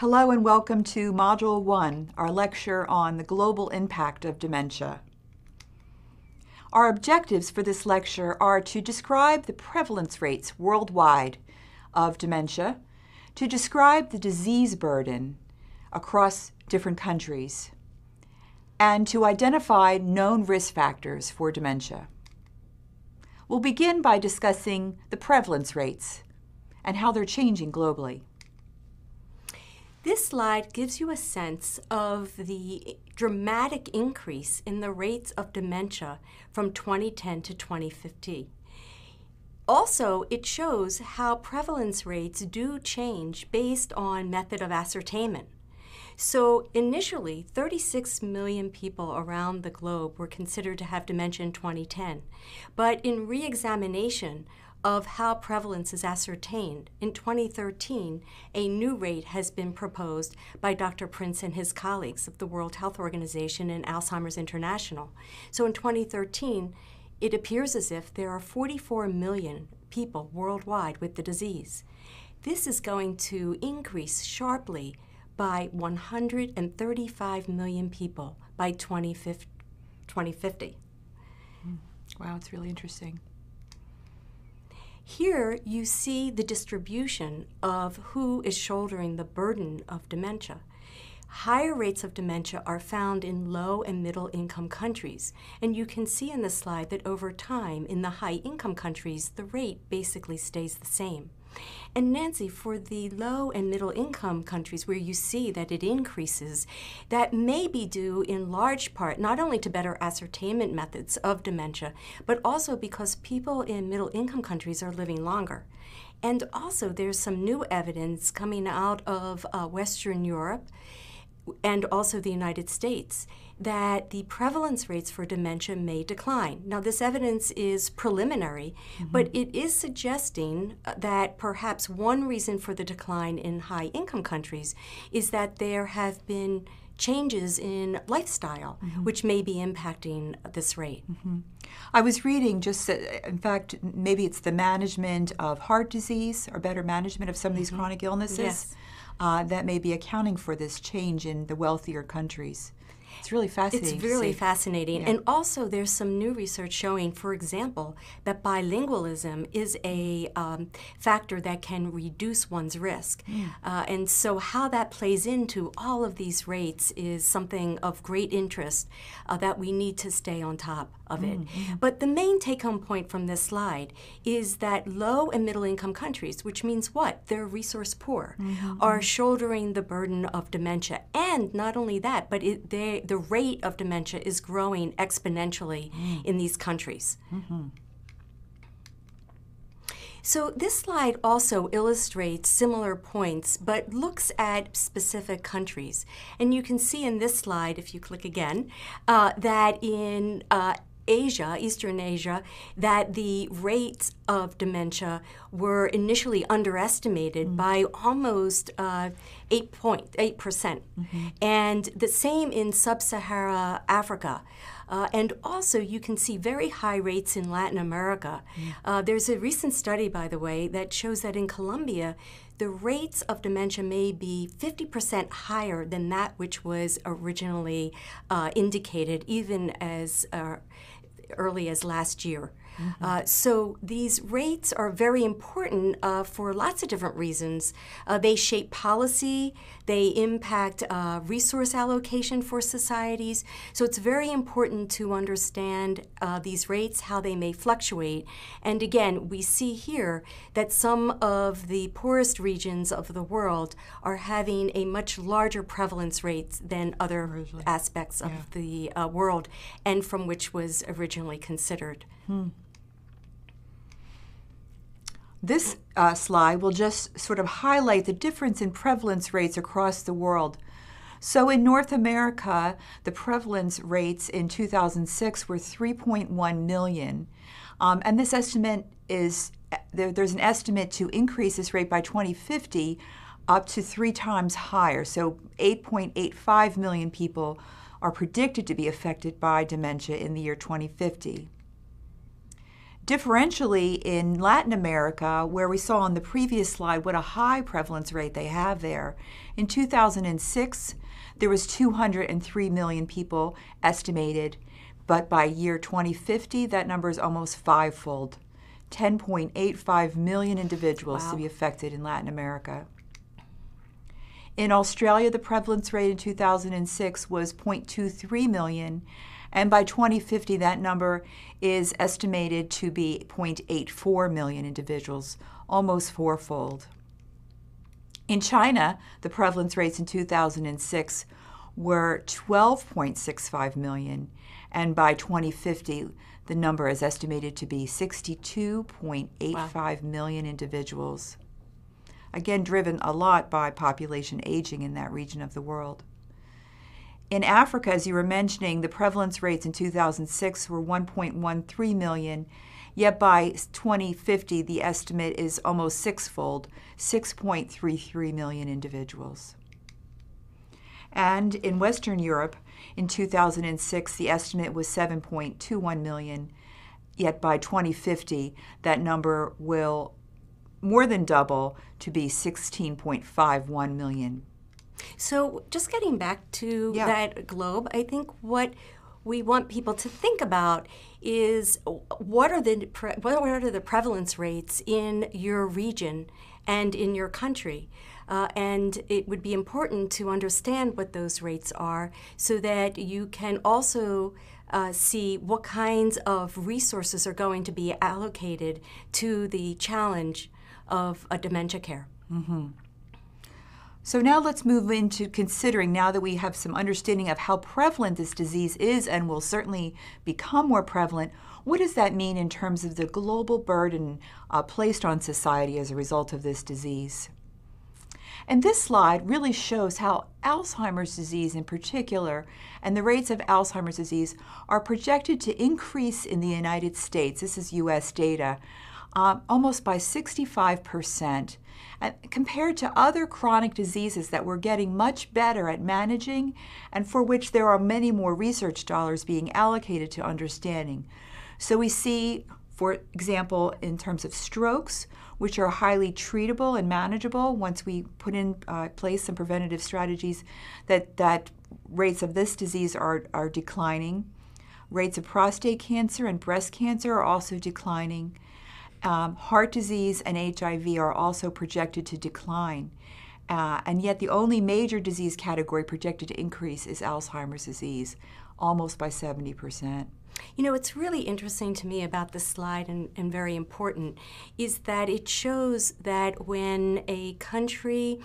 Hello and welcome to Module 1, our lecture on the global impact of dementia. Our objectives for this lecture are to describe the prevalence rates worldwide of dementia, to describe the disease burden across different countries, and to identify known risk factors for dementia. We'll begin by discussing the prevalence rates and how they're changing globally. This slide gives you a sense of the dramatic increase in the rates of dementia from 2010 to 2050. Also, it shows how prevalence rates do change based on method of ascertainment. So initially, 36 million people around the globe were considered to have dementia in 2010. But in re-examination of how prevalence is ascertained, in 2013, a new rate has been proposed by Dr. Prince and his colleagues of the World Health Organization and Alzheimer's International. So in 2013, it appears as if there are 44 million people worldwide with the disease. This is going to increase sharply by 135 million people by 2050. Wow, it's really interesting. Here you see the distribution of who is shouldering the burden of dementia. Higher rates of dementia are found in low and middle income countries, and you can see in the slide that over time in the high income countries the rate basically stays the same. And Nancy, for the low and middle income countries where you see that it increases, that may be due in large part not only to better ascertainment methods of dementia, but also because people in middle income countries are living longer. And also there's some new evidence coming out of Western Europe and also the United States that the prevalence rates for dementia may decline. Now, this evidence is preliminary, but it is suggesting that perhaps one reason for the decline in high-income countries is that there have been changes in lifestyle, which may be impacting this rate. I was reading just that, in fact, maybe it's the management of heart disease or better management of some of these chronic illnesses. Yes. That may be accounting for this change in the wealthier countries. It's really fascinating. It's really fascinating. Yeah. And also there's some new research showing, for example, that bilingualism is a factor that can reduce one's risk. And so how that plays into all of these rates is something of great interest that we need to stay on top of it. But the main take-home point from this slide is that low and middle income countries, which means what? They're resource poor, are shouldering the burden of dementia. And not only that, but the rate of dementia is growing exponentially in these countries. So this slide also illustrates similar points, but looks at specific countries. And you can see in this slide, if you click again, that in Asia, Eastern Asia, that the rates of dementia were initially underestimated by almost 8%. And the same in sub-Saharan Africa. And also you can see very high rates in Latin America. There's a recent study, by the way, that shows that in Colombia, the rates of dementia may be 50% higher than that which was originally indicated, even as early as last year. So these rates are very important for lots of different reasons. They shape policy, they impact resource allocation for societies. So it's very important to understand these rates, how they may fluctuate. And again, we see here that some of the poorest regions of the world are having a much larger prevalence rate than other aspects of the world, and from which was originally considered. This slide will just sort of highlight the difference in prevalence rates across the world. So in North America, the prevalence rates in 2006 were 3.1 million. And this estimate is, there's an estimate to increase this rate by 2050 up to 3 times higher. So 8.85 million people are predicted to be affected by dementia in the year 2050. Differentially, in Latin America, where we saw on the previous slide what a high prevalence rate they have there, in 2006, there was 203 million people estimated, but by year 2050, that number is almost fivefold, 10.85 million individuals to be affected in Latin America. In Australia, the prevalence rate in 2006 was 0.23 million, and by 2050, that number is estimated to be 0.84 million individuals, almost fourfold. In China, the prevalence rates in 2006 were 12.65 million, and by 2050, the number is estimated to be 62.85 million individuals. Again, driven a lot by population aging in that region of the world. In Africa, as you were mentioning, the prevalence rates in 2006 were 1.13 million, yet by 2050, the estimate is almost sixfold, 6.33 million individuals. And in Western Europe, in 2006, the estimate was 7.21 million, yet by 2050, that number will more than double to be 16.51 million. So just getting back to that globe, I think what we want people to think about is what are the prevalence rates in your region and in your country. And it would be important to understand what those rates are so that you can also see what kinds of resources are going to be allocated to the challenge of dementia care. Mm-hmm. So now let's move into considering, now that we have some understanding of how prevalent this disease is and will certainly become more prevalent, what does that mean in terms of the global burden placed on society as a result of this disease? And this slide really shows how Alzheimer's disease in particular and the rates of Alzheimer's disease are projected to increase in the United States. This is U.S. data. Almost by 65%, compared to other chronic diseases that we're getting much better at managing and for which there are many more research dollars being allocated to understanding. So we see, for example, in terms of strokes, which are highly treatable and manageable once we put in place some preventative strategies, that rates of this disease are declining. Rates of prostate cancer and breast cancer are also declining. Heart disease and HIV are also projected to decline. And yet the only major disease category projected to increase is Alzheimer's disease, almost by 70%. You know, what's really interesting to me about this slide and very important is that it shows that when a country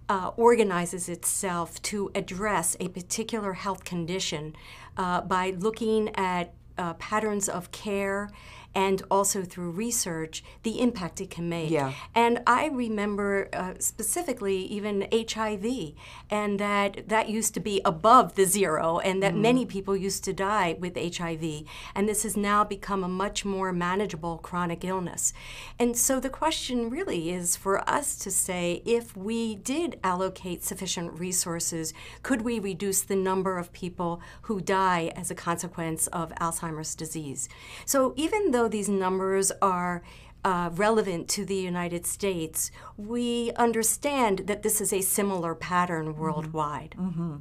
organizes itself to address a particular health condition by looking at patterns of care and also through research, the impact it can make. Yeah. And I remember specifically even HIV, and that used to be above the zero, and that many people used to die with HIV. And this has now become a much more manageable chronic illness. And so the question really is for us to say, if we did allocate sufficient resources, could we reduce the number of people who die as a consequence of Alzheimer's disease? So even though these numbers are relevant to the United States, we understand that this is a similar pattern worldwide. Mm-hmm.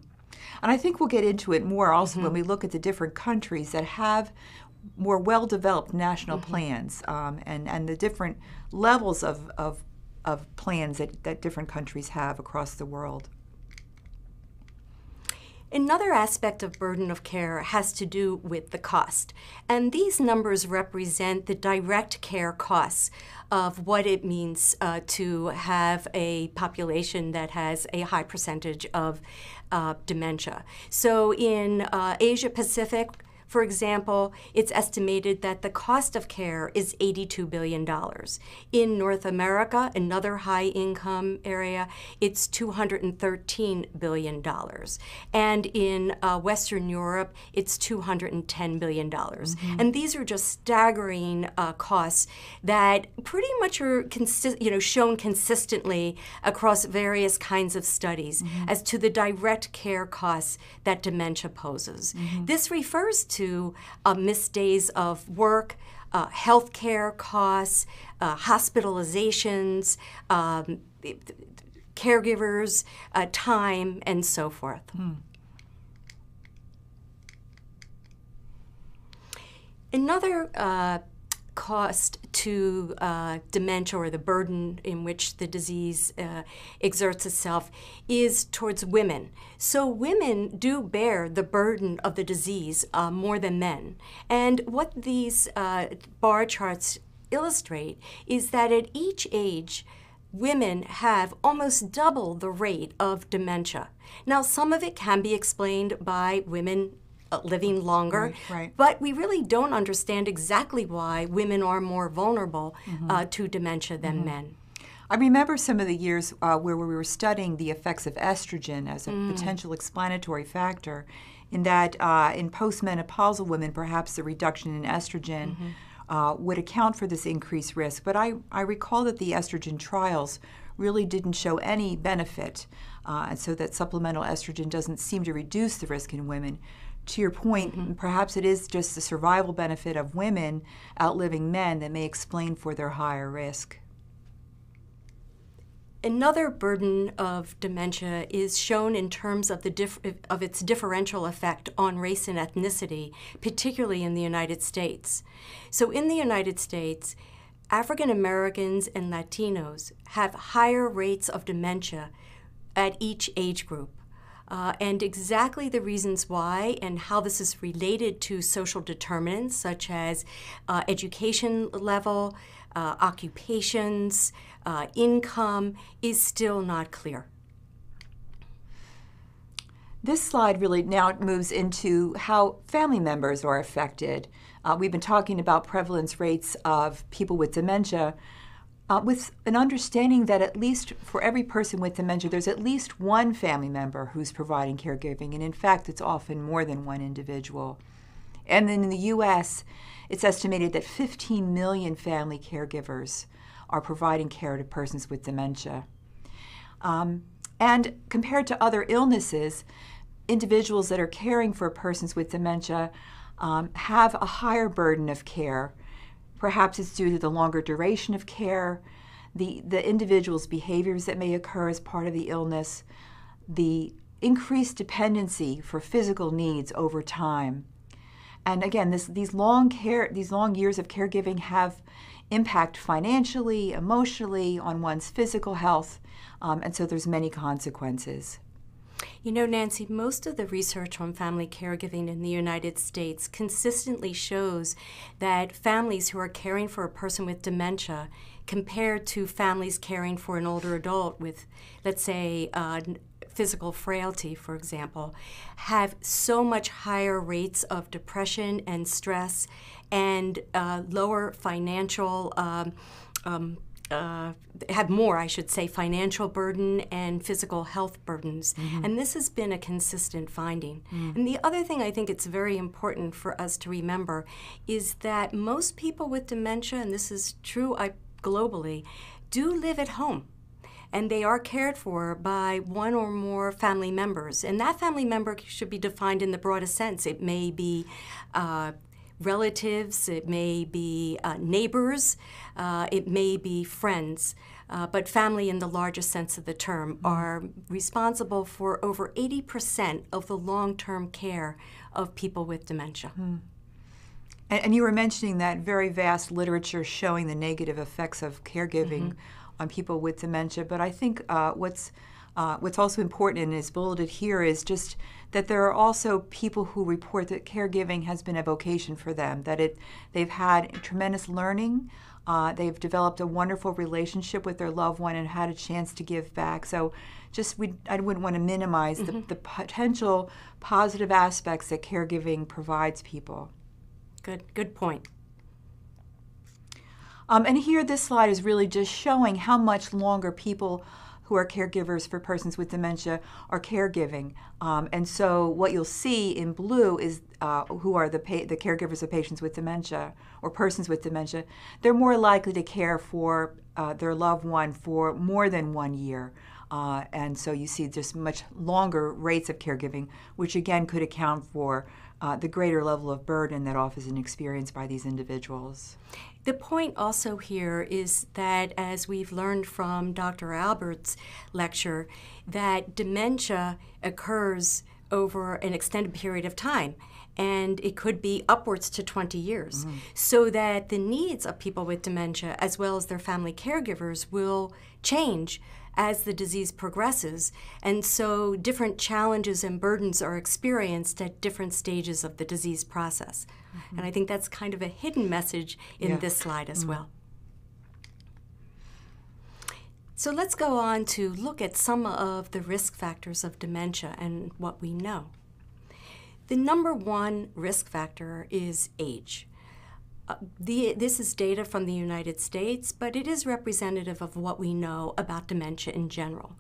And I think we'll get into it more also when we look at the different countries that have more well-developed national plans and the different levels of plans that different countries have across the world. Another aspect of burden of care has to do with the cost. And these numbers represent the direct care costs of what it means to have a population that has a high percentage of dementia. So in Asia Pacific, for example, it's estimated that the cost of care is $82 billion. In North America, another high-income area, it's $213 billion. And in Western Europe, it's $210 billion. And these are just staggering costs that pretty much are shown consistently across various kinds of studies as to the direct care costs that dementia poses. This refers to missed days of work, healthcare costs, hospitalizations, caregivers, time, and so forth. Another cost to dementia, or the burden in which the disease exerts itself, is towards women. So women do bear the burden of the disease more than men. And what these bar charts illustrate is that at each age, women have almost double the rate of dementia. Now, some of it can be explained by women living longer, right. But we really don't understand exactly why women are more vulnerable to dementia than men. I remember some of the years where we were studying the effects of estrogen as a potential explanatory factor, in that in postmenopausal women, perhaps the reduction in estrogen would account for this increased risk. But I recall that the estrogen trials really didn't show any benefit, and so that supplemental estrogen doesn't seem to reduce the risk in women. To your point, perhaps it is just the survival benefit of women outliving men that may explain for their higher risk. Another burden of dementia is shown in terms of its differential effect on race and ethnicity, particularly in the United States. So in the United States, African Americans and Latinos have higher rates of dementia at each age group. And exactly the reasons why and how this is related to social determinants such as education level, occupations, income is still not clear. This slide really now moves into how family members are affected. We've been talking about prevalence rates of people with dementia, with an understanding that at least for every person with dementia, there's at least one family member who's providing caregiving, and in fact, it's often more than one individual. And then in the U.S., it's estimated that 15 million family caregivers are providing care to persons with dementia. And compared to other illnesses, individuals that are caring for persons with dementia have a higher burden of care. Perhaps it's due to the longer duration of care, the individual's behaviors that may occur as part of the illness, the increased dependency for physical needs over time. And again, these long years of caregiving have impact financially, emotionally, on one's physical health, and so there's many consequences. You know, Nancy, most of the research on family caregiving in the United States consistently shows that families who are caring for a person with dementia compared to families caring for an older adult with, let's say, physical frailty, for example, have so much higher rates of depression and stress and lower financial have more, I should say, financial burden and physical health burdens. And this has been a consistent finding. And the other thing I think it's very important for us to remember is that most people with dementia, and this is true globally, do live at home. And they are cared for by one or more family members. And that family member should be defined in the broadest sense. It may be relatives, it may be neighbors, it may be friends, but family in the largest sense of the term are responsible for over 80% of the long-term care of people with dementia. And you were mentioning that very vast literature showing the negative effects of caregiving on people with dementia, but I think what's also important and is bulleted here is just that there are also people who report that caregiving has been a vocation for them, that they've had tremendous learning, they've developed a wonderful relationship with their loved one and had a chance to give back. So I wouldn't want to minimize the potential positive aspects that caregiving provides people. Good point. And here this slide is really just showing how much longer people who are caregivers for persons with dementia are caregiving. And so what you'll see in blue is who are the caregivers of patients with dementia or persons with dementia. They're more likely to care for their loved one for more than 1 year. And so you see just much longer rates of caregiving, which again could account for the greater level of burden that often is experienced by these individuals. The point also here is that, as we've learned from Dr. Albert's lecture, that dementia occurs over an extended period of time, and it could be upwards to 20 years, so that the needs of people with dementia, as well as their family caregivers, will change as the disease progresses, and so different challenges and burdens are experienced at different stages of the disease process. And I think that's kind of a hidden message in this slide as well. So let's go on to look at some of the risk factors of dementia and what we know. The number one risk factor is age. This is data from the United States, but it is representative of what we know about dementia in general.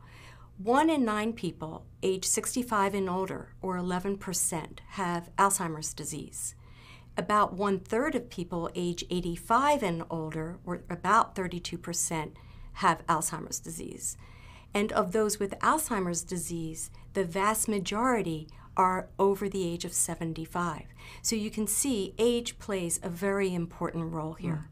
1 in 9 people age 65 and older, or 11%, have Alzheimer's disease. About 1/3 of people age 85 and older, or about 32%, have Alzheimer's disease. And of those with Alzheimer's disease, the vast majority are over the age of 75. So you can see age plays a very important role here.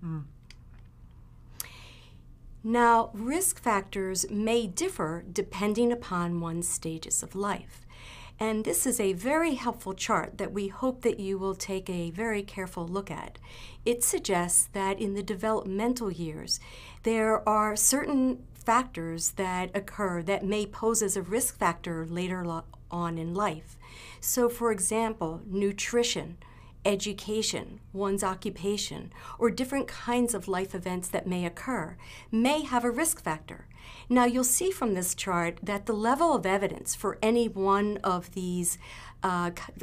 Now, risk factors may differ depending upon one's stages of life. And this is a very helpful chart that we hope that you will take a very careful look at. It suggests that in the developmental years, there are certain factors that occur that may pose as a risk factor later on in life. So, for example, nutrition, education, one's occupation, or different kinds of life events that may occur may have a risk factor. Now, you'll see from this chart that the level of evidence for any one of these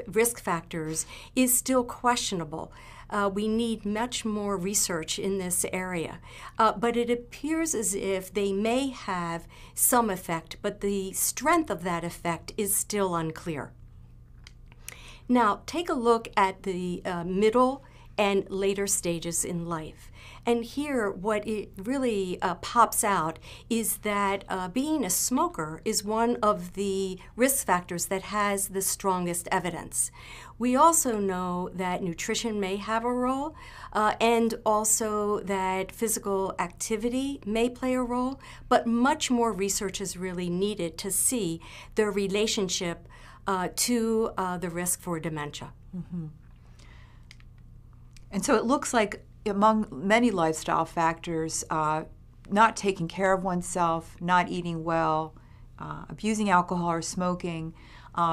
risk factors is still questionable. We need much more research in this area, but it appears as if they may have some effect, but the strength of that effect is still unclear. Now, take a look at the middle and later stages in life. And here, what it really pops out is that being a smoker is one of the risk factors that has the strongest evidence. We also know that nutrition may have a role, and also that physical activity may play a role, but much more research is really needed to see the relationship to the risk for dementia. And so it looks like among many lifestyle factors, not taking care of oneself, not eating well, abusing alcohol or smoking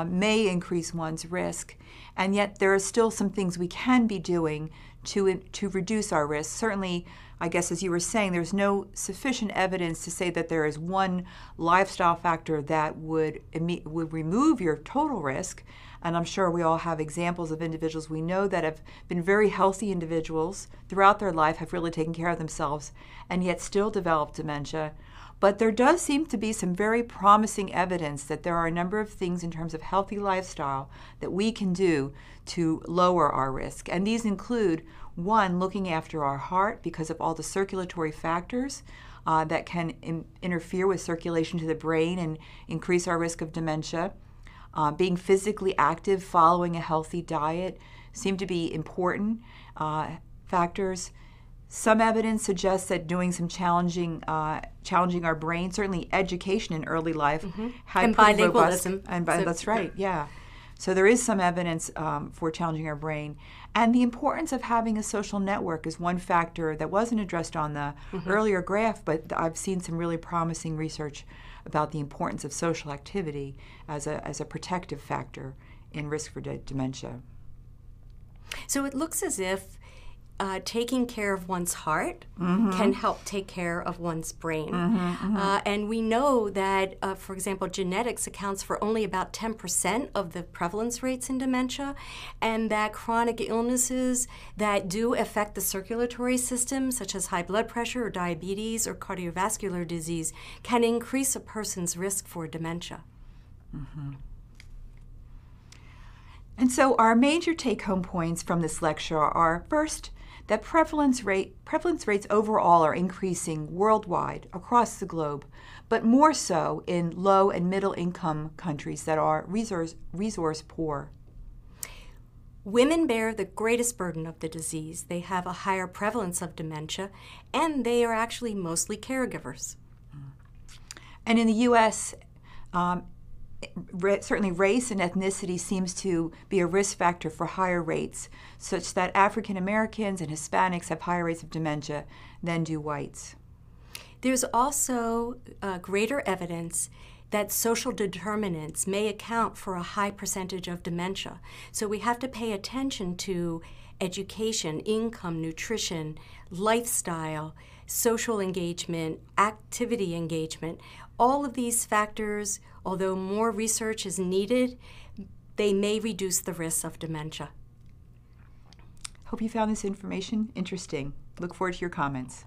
may increase one's risk. And yet there are still some things we can be doing to reduce our risk. Certainly, I guess as you were saying, there's no sufficient evidence to say that there is one lifestyle factor that would remove your total risk. And I'm sure we all have examples of individuals we know that have been very healthy individuals throughout their life, have really taken care of themselves, and yet still develop dementia. But there does seem to be some very promising evidence that there are a number of things in terms of healthy lifestyle that we can do to lower our risk. And these include, one, looking after our heart because of all the circulatory factors that can interfere with circulation to the brain and increase our risk of dementia. Being physically active, following a healthy diet seem to be important factors. Some evidence suggests that doing some challenging our brain, certainly education in early life, had and pretty bilingualism. robust, that's right, yeah. So there is some evidence for challenging our brain. And the importance of having a social network is one factor that wasn't addressed on the earlier graph, but I've seen some really promising research about the importance of social activity as a protective factor in risk for dementia. So it looks as if taking care of one's heart can help take care of one's brain. And we know that, for example, genetics accounts for only about 10% of the prevalence rates in dementia, and that chronic illnesses that do affect the circulatory system, such as high blood pressure or diabetes or cardiovascular disease, can increase a person's risk for dementia. And so our major take-home points from this lecture are, first, that prevalence rates overall are increasing worldwide across the globe, but more so in low and middle income countries that are resource poor. Women bear the greatest burden of the disease. They have a higher prevalence of dementia, and they are actually mostly caregivers. And in the U.S., certainly race and ethnicity seems to be a risk factor for higher rates, such that African Americans and Hispanics have higher rates of dementia than do whites. There's also greater evidence that social determinants may account for a high percentage of dementia. So we have to pay attention to education, income, nutrition, lifestyle, social engagement, activity engagement. All of these factors, although more research is needed, they may reduce the risk of dementia. Hope you found this information interesting. Look forward to your comments.